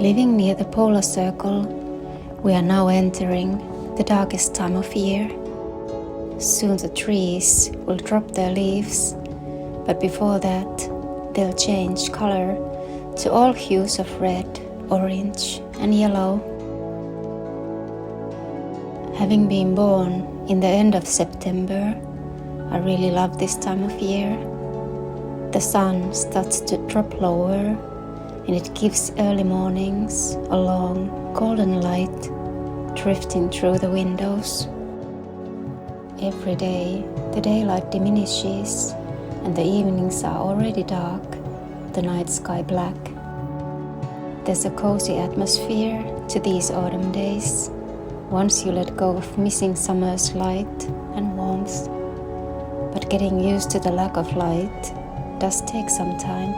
Living near the polar circle, we are now entering the darkest time of year. Soon the trees will drop their leaves, but before that, they'll change color to all hues of red, orange, and yellow. Having been born in the end of September, I really love this time of year. The sun starts to drop lower, and it gives early mornings a long golden light drifting through the windows. Every day the daylight diminishes and the evenings are already dark, the night sky black. There's a cozy atmosphere to these autumn days once you let go of missing summer's light and warmth. But getting used to the lack of light does take some time.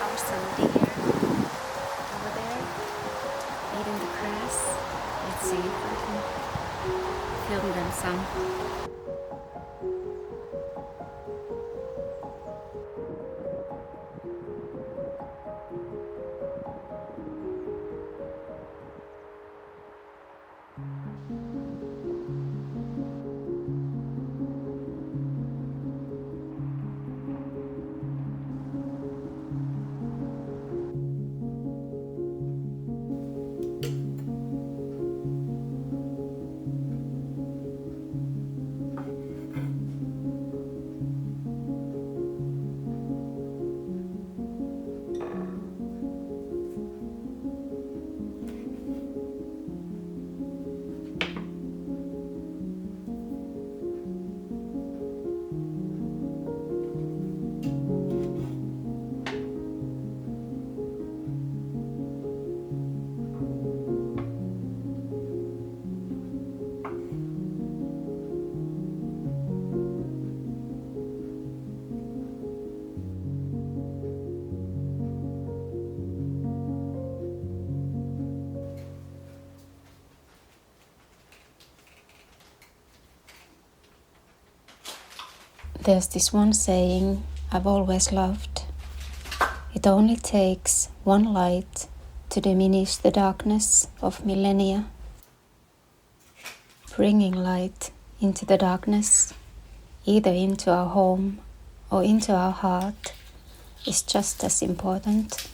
Our some deer over there eating the grass. Let's see if I can film them some. There's this one saying I've always loved. It only takes one light to diminish the darkness of millennia. Bringing light into the darkness, either into our home or into our heart, is just as important.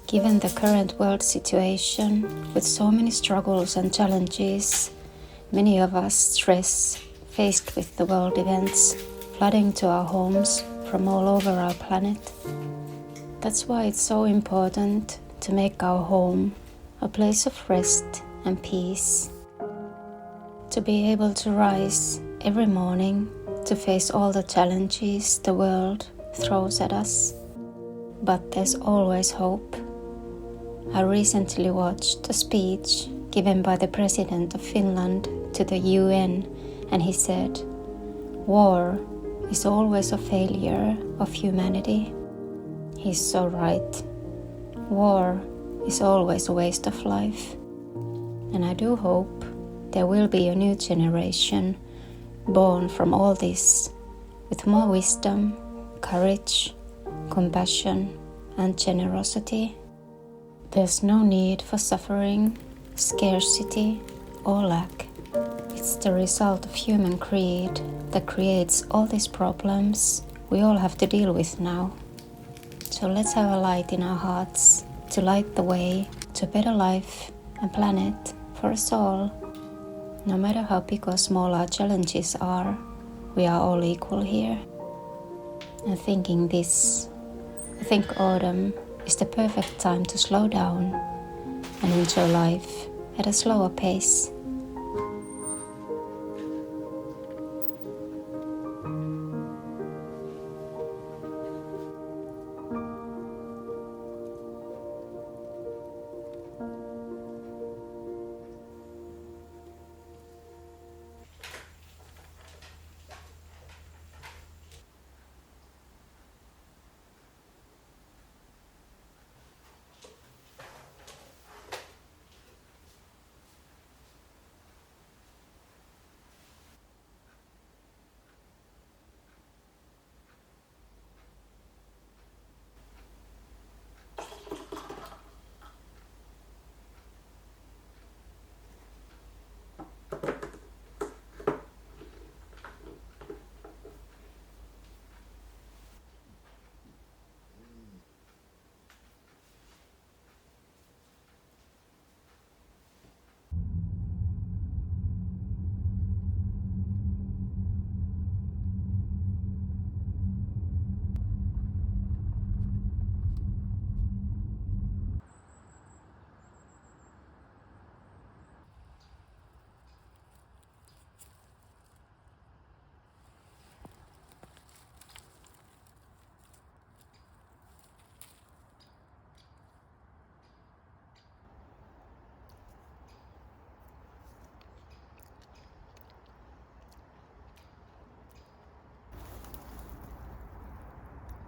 Given the current world situation with so many struggles and challenges, many of us stress faced with the world events flooding to our homes from all over our planet. That's why it's so important to make our home a place of rest and peace. To be able to rise every morning to face all the challenges the world throws at us. But there's always hope. I recently watched a speech given by the President of Finland to the UN, and he said, "War is always a failure of humanity." He's so right. War is always a waste of life. And I do hope there will be a new generation born from all this with more wisdom, courage, compassion, and generosity. There's no need for suffering, scarcity, or lack. It's the result of human greed that creates all these problems we all have to deal with now. So let's have a light in our hearts to light the way to a better life and planet for us all. No matter how big or small our challenges are, we are all equal here. And thinking this, I think autumn is the perfect time to slow down and enjoy life at a slower pace.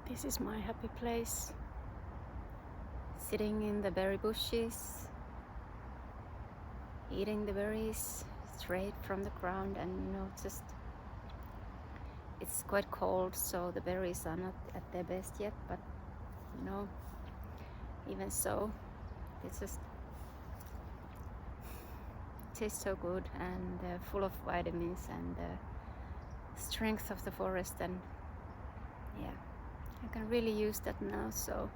This is my happy place, sitting in the berry bushes, eating the berries straight from the ground, and just it's quite cold, so the berries are not at their best yet, but even so, it's just tastes so good and full of vitamins and the strength of the forest, and yeah, I can really use that now, so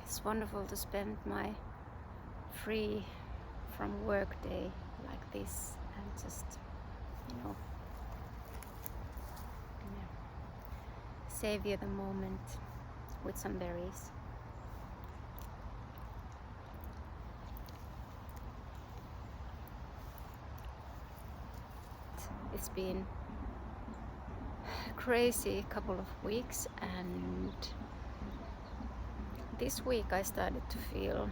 it's wonderful to spend my free from work day like this and just savor the moment with some berries. It's been a crazy couple of weeks, and this week I started to feel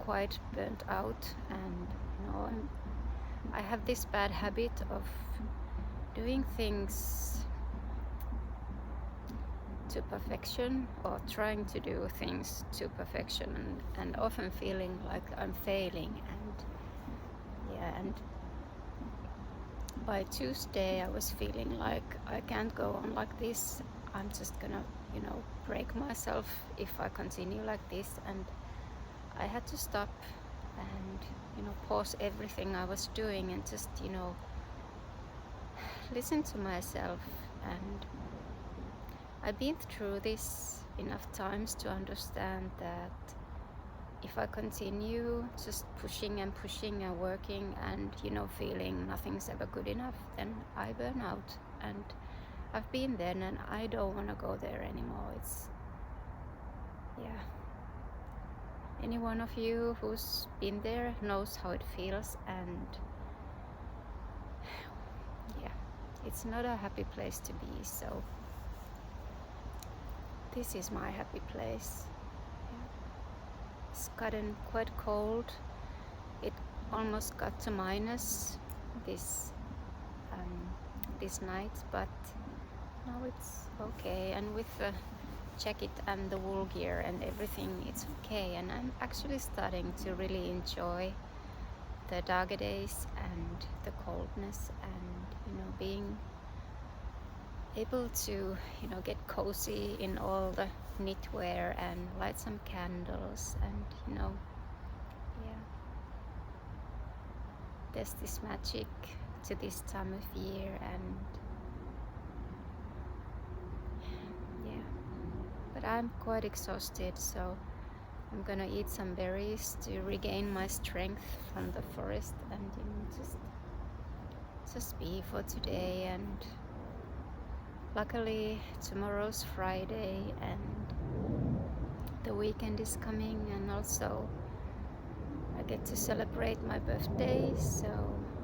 quite burnt out, and I have this bad habit of doing things to perfection, or trying to do things to perfection, and often feeling like I'm failing, and by Tuesday I was feeling like I can't go on like this. I'm just gonna break myself if I continue like this, and I had to stop and pause everything I was doing and just listen to myself. And I've been through this enough times to understand that if I continue just pushing and working and feeling nothing's ever good enough, then I burn out. And I've been there, and I don't want to go there anymore. It's any one of you who's been there knows how it feels, and it's not a happy place to be. So this is my happy place. It's gotten quite cold. It almost got to minus this night, but now it's okay. And with the jacket and the wool gear and everything, it's okay. And I'm actually starting to really enjoy the darker days and the coldness, and being able to get cozy in all the knitwear and light some candles, and yeah, there's this magic to this time of year. And yeah, but I'm quite exhausted, so I'm gonna eat some berries to regain my strength from the forest, and just be for today. And luckily tomorrow's Friday and the weekend is coming, and also I get to celebrate my birthday, so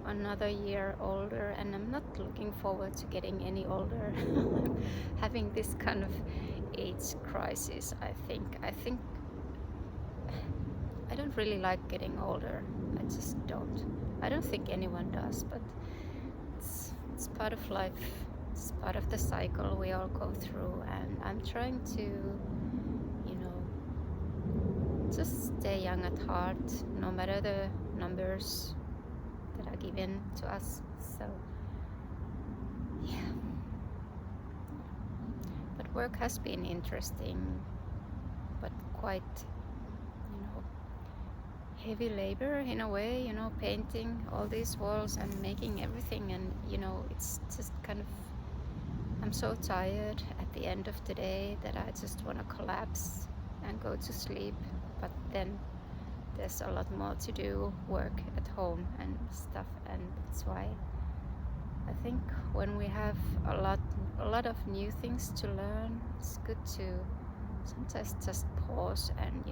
another year older, and I'm not looking forward to getting any older. Having this kind of age crisis, I think I don't really like getting older. I just don't. I don't think anyone does, but it's part of life. It's part of the cycle we all go through, and I'm trying to, just stay young at heart, no matter the numbers that are given to us. So yeah, but work has been interesting, but quite, heavy labor in a way, painting all these walls and making everything, and it's just kind of, I'm so tired at the end of the day that I just want to collapse and go to sleep. But then there's a lot more to do, work at home and stuff, and that's why I think when we have a lot of new things to learn, it's good to sometimes just pause and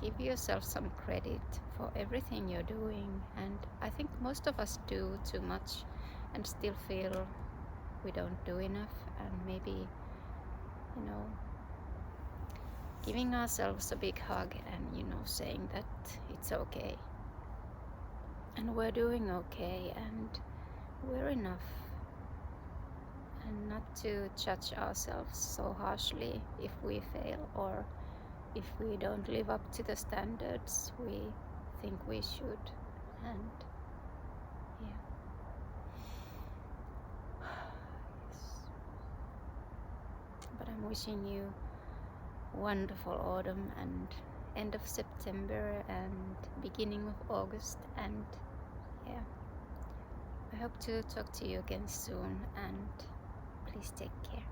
give yourself some credit for everything you're doing. And I think most of us do too much and still feel we don't do enough, and maybe giving ourselves a big hug and saying that it's okay and we're doing okay and we're enough, and not to judge ourselves so harshly if we fail or if we don't live up to the standards we think we should. And yeah, yes. But I'm wishing you wonderful autumn and end of September and beginning of August, and yeah, I hope to talk to you again soon, and please take care.